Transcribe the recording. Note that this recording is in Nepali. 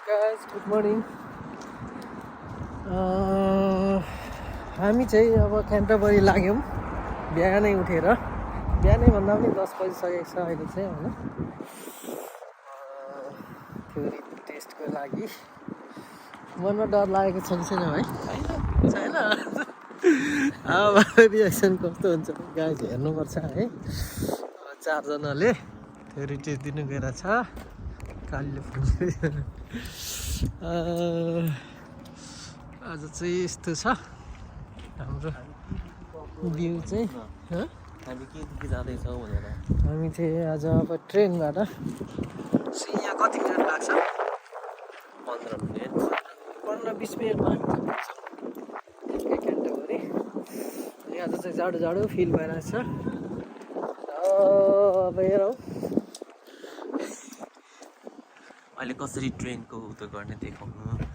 guys, good morning. हामी चाहिँ अब क्यान्टरबरी लाग्यौँ बिहानै उठेर बिहानै भन्दा पनि 10 बजिसकेको छ अहिले चाहिँ होइन थ्योरी टेस्टको लागि मनमा डर लागेको छ कि छैन भाइ छैन अब रिएक्सन कस्तो हुन्छ गाइज हेर्नुपर्छ है चारजनाले थ्योरी टेस्ट दिनु गएर छ कालीले फोन आज चाहिँ यस्तो छ हाम्रो भ्यू चाहिँ हामी के जाँदैछौँ भनेर हामी चाहिँ आज अब ट्रेनबाट यहाँ कति मिनट लाग्छ 15 मिनट 15-20 मिनटमा हामी पुग्छौँ क्यान्टरबरी यहाँ चाहिँ जाडो जाडो फिल भइरहेछ अब हेरौँ अहिले कसरी ट्रेनको उयो गर्ने देखाउनु